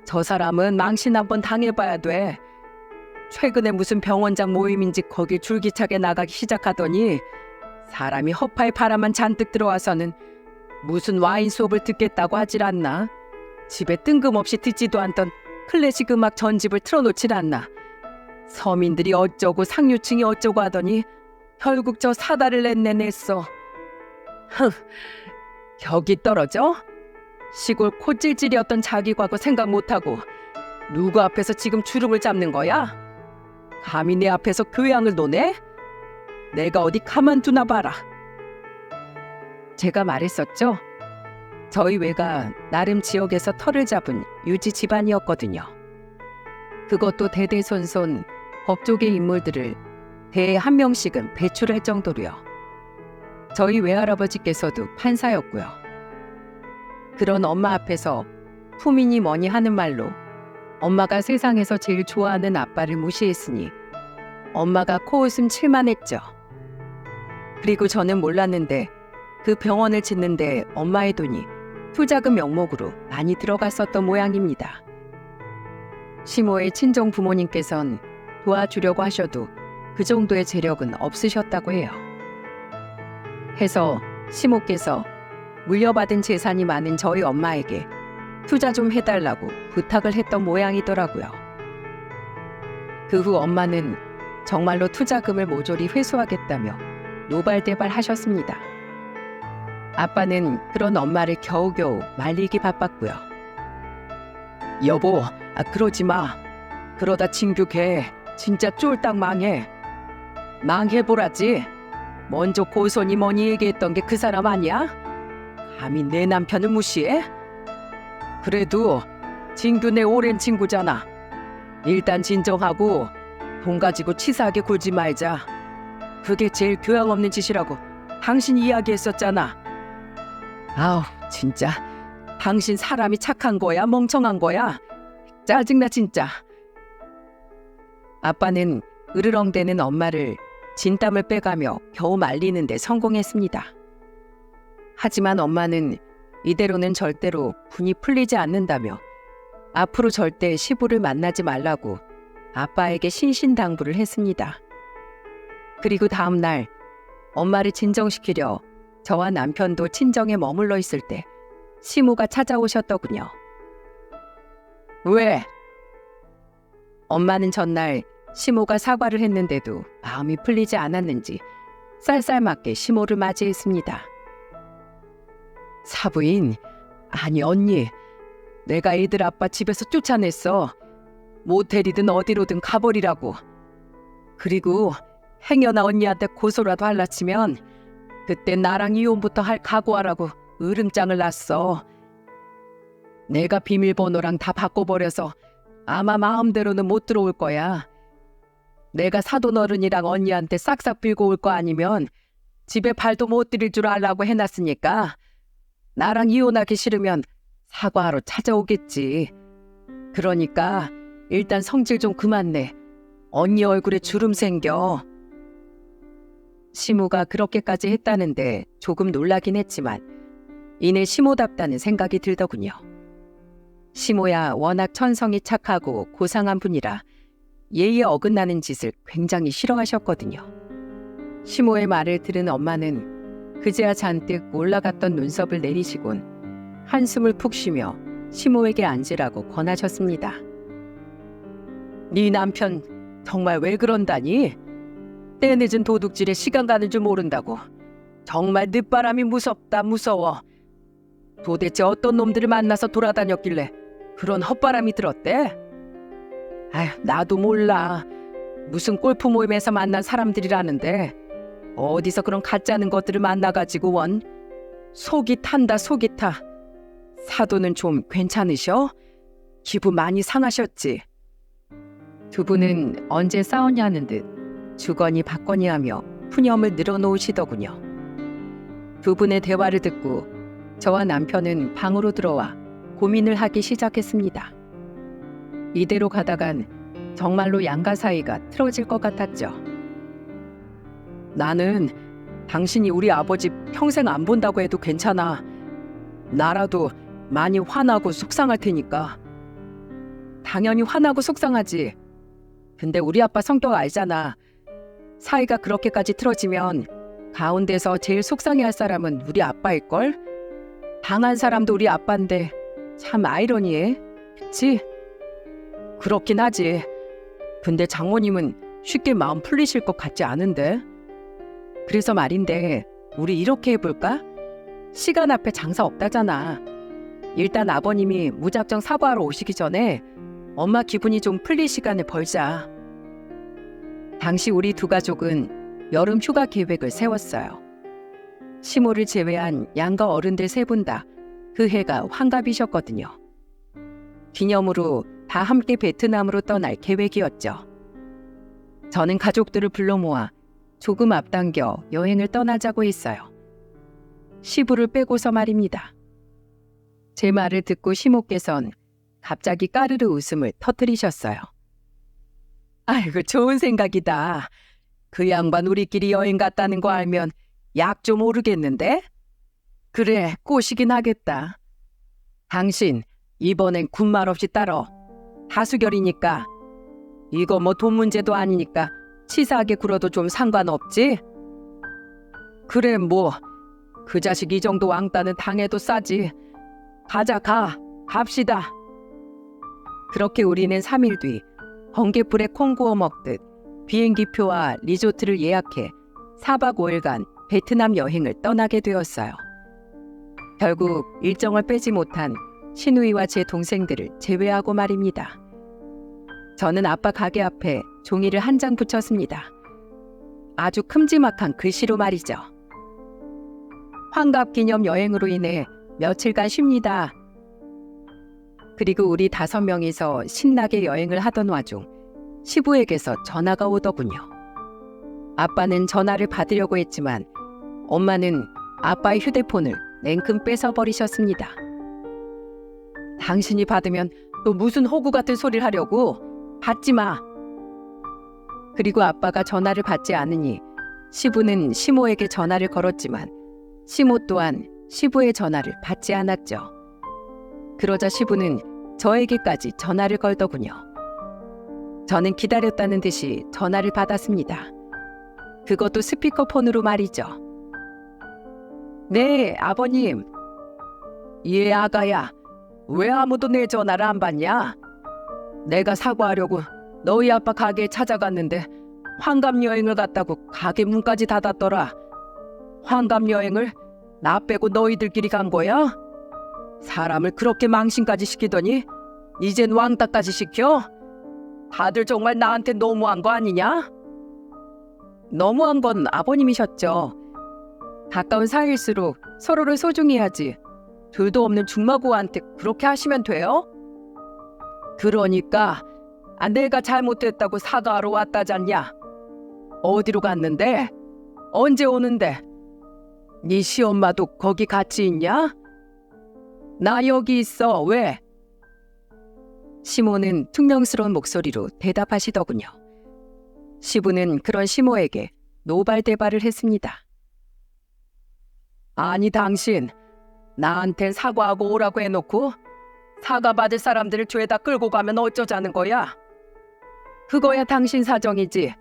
A: 저 사람은 망신 한번 당해봐야 돼. 최근에 무슨 병원장 모임인지 거기 줄기차게 나가기 시작하더니 사람이 허파에 바람만 잔뜩 들어와서는 무슨 와인 수업을 듣겠다고 하질 않나. 집에 뜬금없이 듣지도 않던 클래식 음악 전집을 틀어놓질 않나. 서민들이 어쩌고 상류층이 어쩌고 하더니 결국 저 사다를 냈어. 격이 떨어져? 시골 코찔찔이었던 자기 과거 생각 못하고 누구 앞에서 지금 주름을 잡는 거야? 감히 내 앞에서 교양을 노네? 내가 어디 가만두나 봐라. 제가 말했었죠. 저희 외가 나름 지역에서 터를 잡은 유지 집안이었거든요. 그것도 대대손손 법조계 인물들을 대에 한 명씩은 배출할 정도로요. 저희 외할아버지께서도 판사였고요. 그런 엄마 앞에서 품이니 뭐니 하는 말로 엄마가 세상에서 제일 좋아하는 아빠를 무시했으니 엄마가 코웃음 칠만 했죠. 그리고 저는 몰랐는데 그 병원을 짓는데 엄마의 돈이 투자금 명목으로 많이 들어갔었던 모양입니다. 시모의 친정 부모님께선 도와주려고 하셔도 그 정도의 재력은 없으셨다고 해요. 해서 시모께서 물려받은 재산이 많은 저희 엄마에게 투자 좀 해달라고 부탁을 했던 모양이더라고요. 그 후 엄마는 정말로 투자금을 모조리 회수하겠다며 노발대발 하셨습니다. 아빠는 그런 엄마를 겨우겨우 말리기 바빴고요. 여보, 그러지 마. 그러다 진규 걔 진짜 쫄딱 망해. 망해보라지. 먼저 고소니 뭐니 얘기했던 게 그 사람 아니야? 감히 내 남편을 무시해? 그래도 진규 내 오랜 친구잖아. 일단 진정하고 돈 가지고 치사하게 굴지 말자. 그게 제일 교양 없는 짓이라고 당신이 이야기했었잖아. 아우, 진짜 당신 사람이 착한 거야 멍청한 거야? 짜증나 진짜. 아빠는 으르렁대는 엄마를 진땀을 빼가며 겨우 말리는데 성공했습니다. 하지만 엄마는 이대로는 절대로 분이 풀리지 않는다며 앞으로 절대 시부를 만나지 말라고 아빠에게 신신당부를 했습니다. 그리고 다음 날 엄마를 진정시키려 저와 남편도 친정에 머물러 있을 때 시모가 찾아오셨더군요. 왜? 엄마는 전날 시모가 사과를 했는데도 마음이 풀리지 않았는지 쌀쌀맞게 시모를 맞이했습니다. 사부인, 아니 언니, 내가 애들 아빠 집에서 쫓아냈어. 모텔이든 어디로든 가버리라고. 그리고 행여나 언니한테 고소라도 할라치면 그때 나랑 이혼부터 할 각오하라고 으름장을 놨어. 내가 비밀번호랑 다 바꿔버려서 아마 마음대로는 못 들어올 거야. 내가 사돈 어른이랑 언니한테 싹싹 빌고 올 거 아니면 집에 발도 못 들일 줄 알라고 해놨으니까 나랑 이혼하기 싫으면 사과하러 찾아오겠지. 그러니까 일단 성질 좀 그만 내. 언니 얼굴에 주름 생겨. 시모가 그렇게까지 했다는데 조금 놀라긴 했지만 이내 시모답다는 생각이 들더군요. 시모야 워낙 천성이 착하고 고상한 분이라 예의에 어긋나는 짓을 굉장히 싫어하셨거든요. 시모의 말을 들은 엄마는 그제야 잔뜩 올라갔던 눈썹을 내리시곤 한숨을 푹 쉬며 시모에게 앉으라고 권하셨습니다. 네 남편 정말 왜 그런다니? 때늦은 도둑질에 시간 가는 줄 모른다고. 정말 늦바람이 무섭다 무서워. 도대체 어떤 놈들을 만나서 돌아다녔길래 그런 헛바람이 들었대? 아휴, 나도 몰라. 무슨 골프 모임에서 만난 사람들이라는데 어디서 그런 가짜는 것들을 만나가지고 원. 속이 탄다 속이 타. 사도는 좀 괜찮으셔? 기분 많이 상하셨지? 두 분은 언제 싸웠냐는 듯 주거니 받거니 하며 푸념을 늘어놓으시더군요. 두 분의 대화를 듣고 저와 남편은 방으로 들어와 고민을 하기 시작했습니다. 이대로 가다간 정말로 양가 사이가 틀어질 것 같았죠. 나는 당신이 우리 아버지 평생 안 본다고 해도 괜찮아. 나라도 많이 화나고 속상할 테니까. 당연히 화나고 속상하지. 근데 우리 아빠 성격 알잖아. 사이가 그렇게까지 틀어지면 가운데서 제일 속상해할 사람은 우리 아빠일걸? 당한 사람도 우리 아빠인데 참 아이러니해. 그치? 그렇긴 하지. 근데 장모님은 쉽게 마음 풀리실 것 같지 않은데. 그래서 말인데 우리 이렇게 해볼까? 시간 앞에 장사 없다잖아. 일단 아버님이 무작정 사과하러 오시기 전에 엄마 기분이 좀 풀릴 시간을 벌자. 당시 우리 두 가족은 여름 휴가 계획을 세웠어요. 시모를 제외한 양가 어른들 세 분 다 그 해가 환갑이셨거든요. 기념으로 다 함께 베트남으로 떠날 계획이었죠. 저는 가족들을 불러 모아 조금 앞당겨 여행을 떠나자고 했어요. 시부를 빼고서 말입니다. 제 말을 듣고 시모께선 갑자기 까르르 웃음을 터뜨리셨어요. 아이고, 좋은 생각이다. 그 양반 우리끼리 여행 갔다는 거 알면 약 좀 오르겠는데? 그래, 꼬시긴 하겠다. 당신 이번엔 군말 없이 따러. 다수결이니까. 이거 뭐 돈 문제도 아니니까 치사하게 굴어도 좀 상관없지? 그래, 뭐 그 자식 이 정도 왕따는 당해도 싸지. 가자, 갑시다. 그렇게 우리는 3일 뒤 번갯불에 콩 구워 먹듯 비행기표와 리조트를 예약해 4박 5일간 베트남 여행을 떠나게 되었어요. 결국 일정을 빼지 못한 신우이와 제 동생들을 제외하고 말입니다. 저는 아빠 가게 앞에 종이를 한 장 붙였습니다. 아주 큼지막한 글씨로 말이죠. 환갑기념 여행으로 인해 며칠간 쉽니다. 그리고 우리 5명이서 신나게 여행을 하던 와중 시부에게서 전화가 오더군요. 아빠는 전화를 받으려고 했지만 엄마는 아빠의 휴대폰을 냉큼 뺏어버리셨습니다. 당신이 받으면 또 무슨 호구 같은 소리를 하려고? 받지 마. 그리고 아빠가 전화를 받지 않으니 시부는 시모에게 전화를 걸었지만 시모 또한 시부의 전화를 받지 않았죠. 그러자 시부는 저에게까지 전화를 걸더군요. 저는 기다렸다는 듯이 전화를 받았습니다. 그것도 스피커폰으로 말이죠. 네, 아버님. 예, 아가야. 왜 아무도 내 전화를 안 받냐? 내가 사과하려고 너희 아빠 가게에 찾아갔는데 환갑여행을 갔다고 가게 문까지 닫았더라. 환갑여행을 나 빼고 너희들끼리 간 거야? 사람을 그렇게 망신까지 시키더니 이젠 왕따까지 시켜? 다들 정말 나한테 너무한 거 아니냐? 너무한 건 아버님이셨죠. 가까운 사이일수록 서로를 소중히 하지. 둘도 없는 중마고한테 그렇게 하시면 돼요? 그러니까 내가 잘못했다고 사과하러 왔다잖냐. 어디로 갔는데? 언제 오는데? 네 시엄마도 거기 같이 있냐? 나 여기 있어. 왜? 시모는 퉁명스러운 목소리로 대답하시더군요. 시부는 그런 시모에게 노발대발을 했습니다. 아니 당신 나한텐 사과하고 오라고 해놓고 사과받을 사람들을 죄다 끌고 가면 어쩌자는 거야? 그거야 당신 사정이지.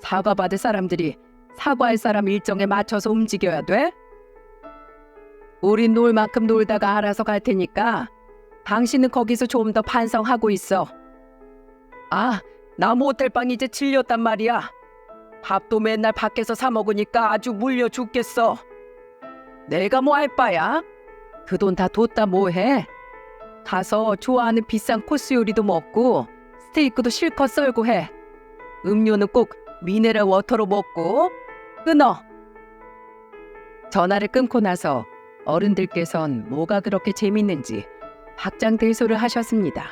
A: 사과받을 사람들이 사과할 사람 일정에 맞춰서 움직여야 돼? 우린 놀 만큼 놀다가 알아서 갈 테니까 당신은 거기서 좀 더 반성하고 있어. 아, 나 모텔방 이제 질렸단 말이야. 밥도 맨날 밖에서 사 먹으니까 아주 물려 죽겠어. 내가 뭐 할 바야? 그 돈 다 뒀다 뭐해? 가서 좋아하는 비싼 코스 요리도 먹고 스테이크도 실컷 썰고 해. 음료는 꼭 미네랄 워터로 먹고. 끊어. 전화를 끊고 나서 어른들께선 뭐가 그렇게 재밌는지 박장대소를 하셨습니다.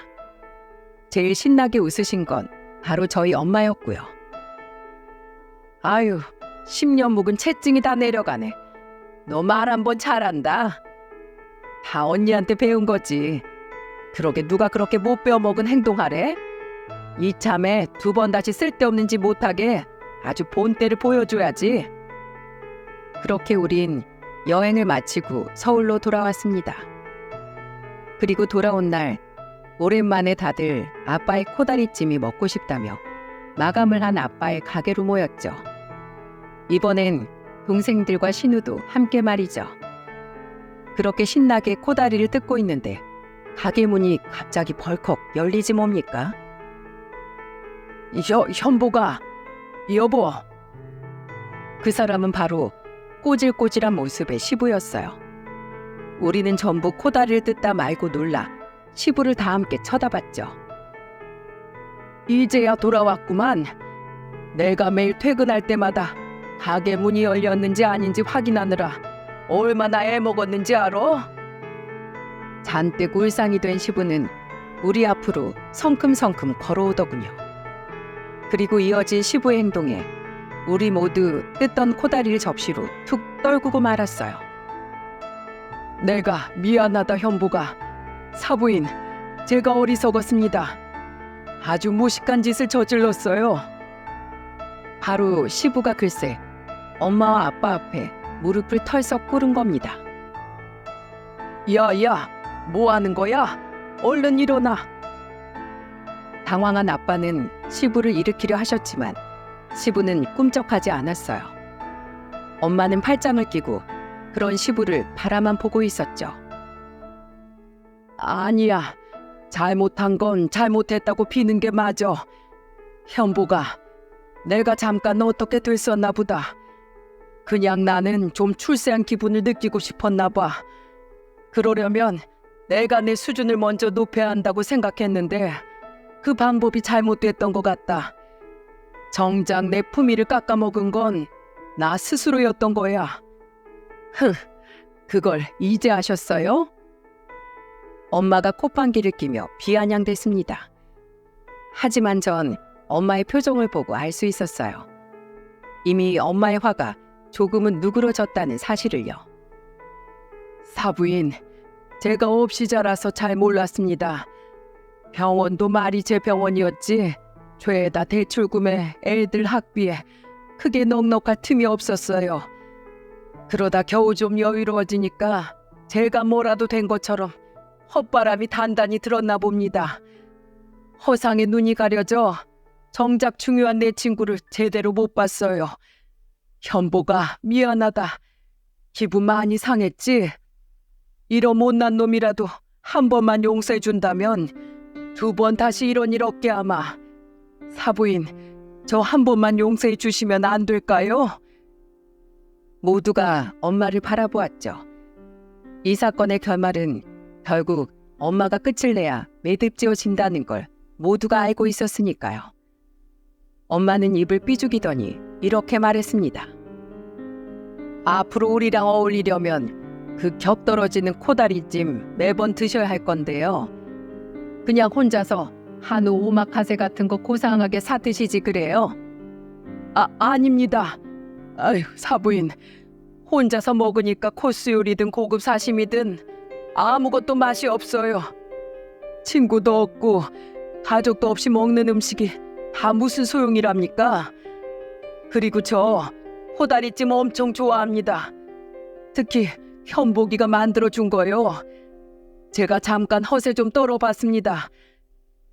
A: 제일 신나게 웃으신 건 바로 저희 엄마였고요. 아유, 10년 묵은 채증이 다 내려가네. 너 말 한 번 잘한다. 다 언니한테 배운 거지. 그러게 누가 그렇게 못 배워먹은 행동하래? 이참에 2번 다시 쓸데없는 짓 못하게 아주 본때를 보여줘야지. 그렇게 우린 여행을 마치고 서울로 돌아왔습니다. 그리고 돌아온 날 오랜만에 다들 아빠의 코다리찜이 먹고 싶다며 마감을 한 아빠의 가게로 모였죠. 이번엔 동생들과 신우도 함께 말이죠. 그렇게 신나게 코다리를 뜯고 있는데 가게 문이 갑자기 벌컥 열리지 뭡니까? 현보가, 여보. 그 사람은 바로 꼬질꼬질한 모습의 시부였어요. 우리는 전부 코다리를 뜯다 말고 놀라 시부를 다 함께 쳐다봤죠. 이제야 돌아왔구만. 내가 매일 퇴근할 때마다 가게 문이 열렸는지 아닌지 확인하느라 얼마나 애먹었는지 알아? 잔뜩 울상이 된 시부는 우리 앞으로 성큼성큼 걸어오더군요. 그리고 이어진 시부의 행동에 우리 모두 뜯던 코다리를 접시로 툭 떨구고 말았어요. 내가 미안하다 현보가. 사부인, 제가 어리석었습니다. 아주 무식한 짓을 저질렀어요. 바로 시부가 글쎄 엄마와 아빠 앞에 무릎을 털썩 꿇은 겁니다. 야야, 뭐 하는 거야? 얼른 일어나. 당황한 아빠는 시부를 일으키려 하셨지만 시부는 꿈쩍하지 않았어요. 엄마는 팔짱을 끼고 그런 시부를 바라만 보고 있었죠. 아니야, 잘못한 건 잘못했다고 비는 게 맞아. 현보가, 내가 잠깐 어떻게 됐었나 보다. 그냥 나는 좀 출세한 기분을 느끼고 싶었나 봐. 그러려면 내가 내 수준을 먼저 높여야 한다고 생각했는데 그 방법이 잘못됐던 것 같다. 정작 내 품위를 깎아먹은 건 나 스스로였던 거야. 흥, 그걸 이제 아셨어요? 엄마가 콧방귀를 끼며 비아냥댔습니다. 하지만 전 엄마의 표정을 보고 알 수 있었어요. 이미 엄마의 화가 조금은 누그러졌다는 사실을요. 사부인, 제가 없이 자라서 잘 몰랐습니다. 병원도 말이 제 병원이었지 죄다 대출금에 애들 학비에 크게 넉넉할 틈이 없었어요. 그러다 겨우 좀 여유로워지니까 제가 뭐라도 된 것처럼 헛바람이 단단히 들었나 봅니다. 허상에 눈이 가려져 정작 중요한 내 친구를 제대로 못 봤어요. 현보가 미안하다. 기분 많이 상했지? 이런 못난 놈이라도 한 번만 용서해 준다면 2번 다시 이런 일 없게 하마. 사부인, 저 한 번만 용서해 주시면 안 될까요? 모두가 엄마를 바라보았죠. 이 사건의 결말은 결국 엄마가 끝을 내야 매듭지어진다는 걸 모두가 알고 있었으니까요. 엄마는 입을 삐죽이더니 이렇게 말했습니다. 앞으로 우리랑 어울리려면 그 겹떨어지는 코다리찜 매번 드셔야 할 건데요. 그냥 혼자서 한우 오마카세 같은 거 고상하게 사 드시지 그래요? 아닙니다. 아유, 사부인. 혼자서 먹으니까 코스 요리든 고급 사심이든 아무것도 맛이 없어요. 친구도 없고 가족도 없이 먹는 음식이 다 무슨 소용이랍니까? 그리고 저 호다리찜 엄청 좋아합니다. 특히 현복이가 만들어준 거요. 제가 잠깐 허세 좀 떨어봤습니다.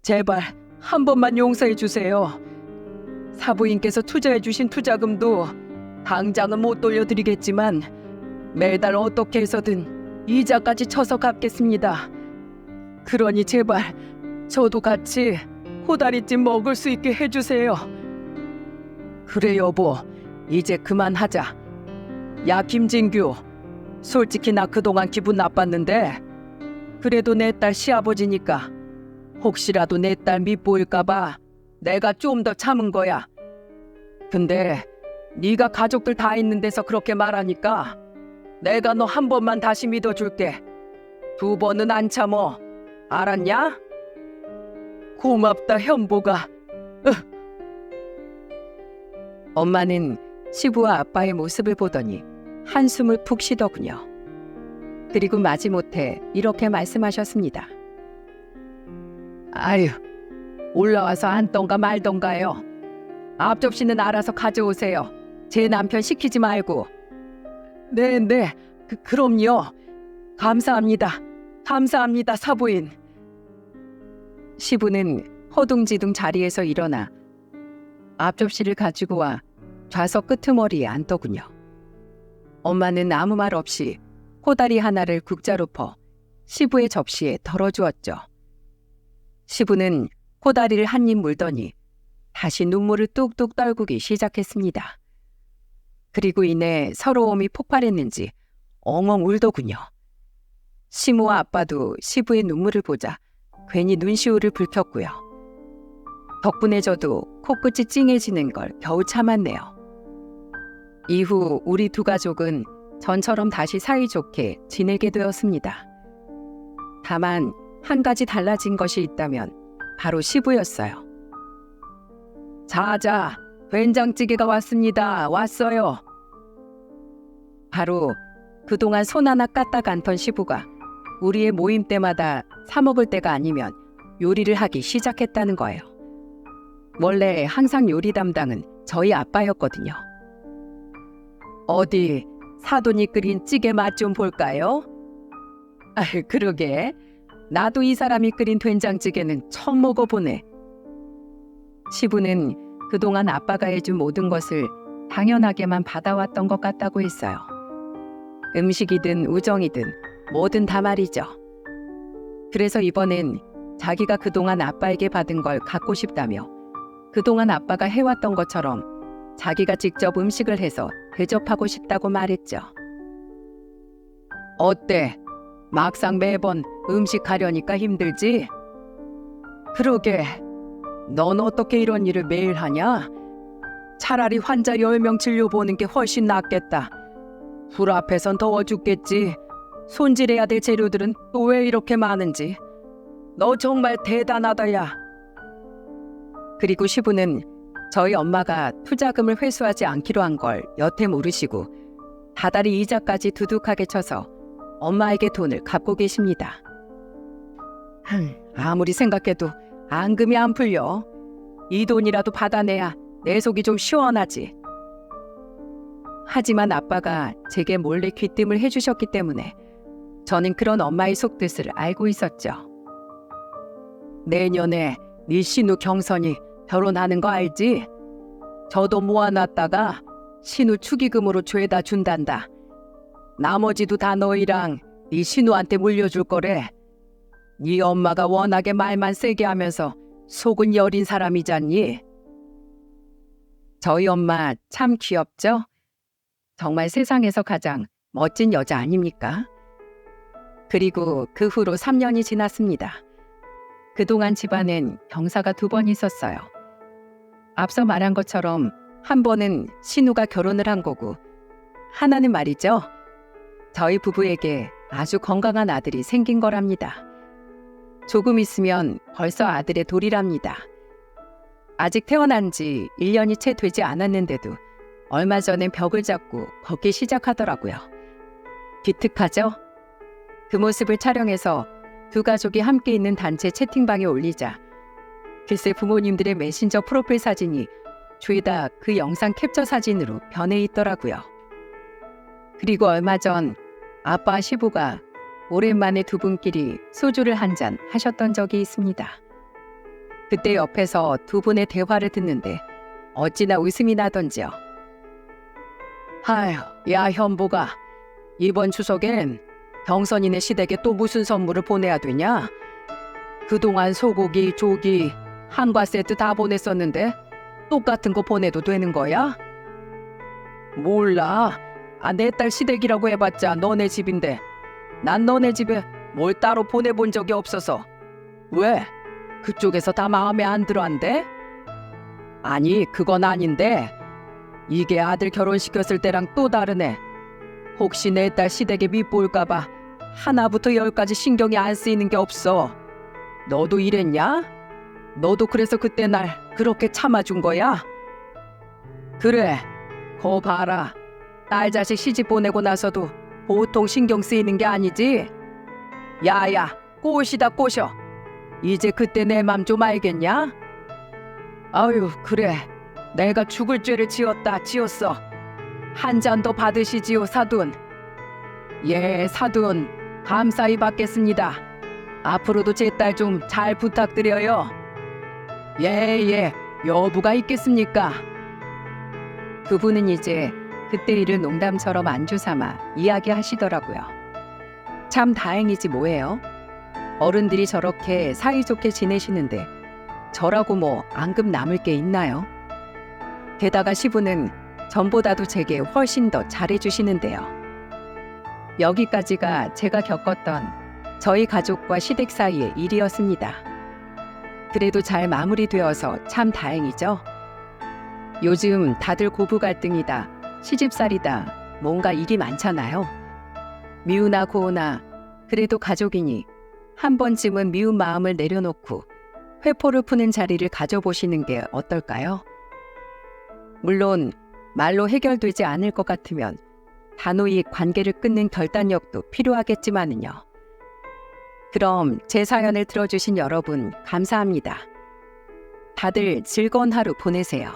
A: 제발 한 번만 용서해 주세요. 사부인께서 투자해 주신 투자금도 당장은 못 돌려드리겠지만 매달 어떻게 해서든 이자까지 쳐서 갚겠습니다. 그러니 제발 저도 같이 호다리찜 먹을 수 있게 해주세요. 그래 여보, 이제 그만하자. 야 김진규, 솔직히 나 그동안 기분 나빴는데 그래도 내 딸 시아버지니까 혹시라도 내 딸 밉보일까봐 내가 좀 더 참은 거야. 근데 네가 가족들 다 있는 데서 그렇게 말하니까 내가 너 한 번만 다시 믿어줄게. 2번은 안 참어. 알았냐? 고맙다 현보가. 엄마는 시부와 아빠의 모습을 보더니 한숨을 푹 쉬더군요. 그리고 마지못해 이렇게 말씀하셨습니다. 아유, 올라와서 앉던가 말던가요. 앞접시는 알아서 가져오세요. 제 남편 시키지 말고. 네, 그럼요. 감사합니다. 감사합니다, 사부인. 시부는 허둥지둥 자리에서 일어나 앞접시를 가지고 와 좌석 끄트머리에 앉더군요. 엄마는 아무 말 없이 코다리 하나를 국자로 퍼 시부의 접시에 덜어주었죠. 시부는 코다리를 한 입 물더니 다시 눈물을 뚝뚝 떨구기 시작했습니다. 그리고 이내 서러움이 폭발했는지 엉엉 울더군요. 시모와 아빠도 시부의 눈물을 보자 괜히 눈시울을 붉혔고요. 덕분에 저도 코끝이 찡해지는 걸 겨우 참았네요. 이후 우리 두 가족은 전처럼 다시 사이좋게 지내게 되었습니다. 다만 한 가지 달라진 것이 있다면 바로 시부였어요. 자자, 된장찌개가 왔습니다. 왔어요. 바로 그동안 손 하나 까딱 않던 시부가 우리의 모임 때마다 사 먹을 때가 아니면 요리를 하기 시작했다는 거예요. 원래 항상 요리 담당은 저희 아빠였거든요. 어디 사돈이 끓인 찌개 맛 좀 볼까요? 그러게. 나도 이 사람이 끓인 된장찌개는 처음 먹어보네. 시부는 그동안 아빠가 해준 모든 것을 당연하게만 받아왔던 것 같다고 했어요. 음식이든 우정이든 뭐든 다 말이죠. 그래서 이번엔 자기가 그동안 아빠에게 받은 걸 갖고 싶다며 그동안 아빠가 해왔던 것처럼 자기가 직접 음식을 해서 대접하고 싶다고 말했죠. 어때? 막상 매번 음식 하려니까 힘들지? 그러게, 넌 어떻게 이런 일을 매일 하냐? 차라리 환자 10명 진료보는 게 훨씬 낫겠다. 불 앞에선 더워 죽겠지. 손질해야 될 재료들은 또 왜 이렇게 많은지. 너 정말 대단하다, 야. 그리고 시부는 저희 엄마가 투자금을 회수하지 않기로 한 걸 여태 모르시고 다달이 이자까지 두둑하게 쳐서 엄마에게 돈을 갚고 계십니다. 아무리 생각해도 앙금이 안 풀려. 이 돈이라도 받아내야 내 속이 좀 시원하지. 하지만 아빠가 제게 몰래 귀띔을 해주셨기 때문에 저는 그런 엄마의 속뜻을 알고 있었죠. 내년에 네 신우 경선이 결혼하는 거 알지? 저도 모아놨다가 신우 축의금으로 죄다 준단다. 나머지도 다 너희랑 네 신우한테 물려줄 거래. 네 엄마가 워낙에 말만 세게 하면서 속은 여린 사람이잖니. 저희 엄마 참 귀엽죠? 정말 세상에서 가장 멋진 여자 아닙니까? 그리고 그 후로 3년이 지났습니다. 그동안 집안엔 경사가 2번 있었어요. 앞서 말한 것처럼 한 번은 신우가 결혼을 한 거고, 하나는 말이죠. 저희 부부에게 아주 건강한 아들이 생긴 거랍니다. 조금 있으면 벌써 아들의 돌이랍니다. 아직 태어난 지 1년이 채 되지 않았는데도 얼마 전엔 벽을 잡고 걷기 시작하더라고요. 기특하죠? 그 모습을 촬영해서 두 가족이 함께 있는 단체 채팅방에 올리자 글쎄 부모님들의 메신저 프로필 사진이 죄다 그 영상 캡처 사진으로 변해 있더라고요. 그리고 얼마 전 아빠 시부가 오랜만에 두 분끼리 소주를 한 잔 하셨던 적이 있습니다. 그때 옆에서 두 분의 대화를 듣는데 어찌나 웃음이 나던지요. 아휴, 야 현보가 이번 추석엔 경선이네 시댁에 또 무슨 선물을 보내야 되냐? 그동안 소고기, 조기, 한과 세트 다 보냈었는데 똑같은 거 보내도 되는 거야? 몰라. 내 딸 시댁이라고 해봤자 너네 집인데 난 너네 집에 뭘 따로 보내본 적이 없어서. 왜? 그쪽에서 다 마음에 안 들어 한대? 아니 그건 아닌데 이게 아들 결혼시켰을 때랑 또 다르네. 혹시 내 딸 시댁에 밉볼까봐 하나부터 10까지 신경이 안 쓰이는 게 없어. 너도 이랬냐? 너도 그래서 그때 날 그렇게 참아준 거야? 그래, 거 봐라. 딸 자식 시집 보내고 나서도 보통 신경 쓰이는 게 아니지? 야야, 꼬시다 꼬셔. 이제 그때 내 맘 좀 알겠냐? 아유, 그래. 내가 죽을 죄를 지었어. 한 잔 더 받으시지요, 사돈. 예, 사돈. 감사히 받겠습니다. 앞으로도 제 딸 좀 잘 부탁드려요. 예, 여부가 있겠습니까? 그분은 이제 그때 일을 농담처럼 안주 삼아 이야기하시더라고요. 참 다행이지 뭐예요. 어른들이 저렇게 사이좋게 지내시는데 저라고 뭐 앙금 남을 게 있나요? 게다가 시부는 전보다도 제게 훨씬 더 잘해주시는데요. 여기까지가 제가 겪었던 저희 가족과 시댁 사이의 일이었습니다. 그래도 잘 마무리되어서 참 다행이죠. 요즘 다들 고부 갈등이다, 시집살이다, 뭔가 일이 많잖아요. 미우나 고우나 그래도 가족이니 한 번쯤은 미운 마음을 내려놓고 회포를 푸는 자리를 가져보시는 게 어떨까요? 물론 말로 해결되지 않을 것 같으면 단호히 관계를 끊는 결단력도 필요하겠지만은요. 그럼 제 사연을 들어주신 여러분 감사합니다. 다들 즐거운 하루 보내세요.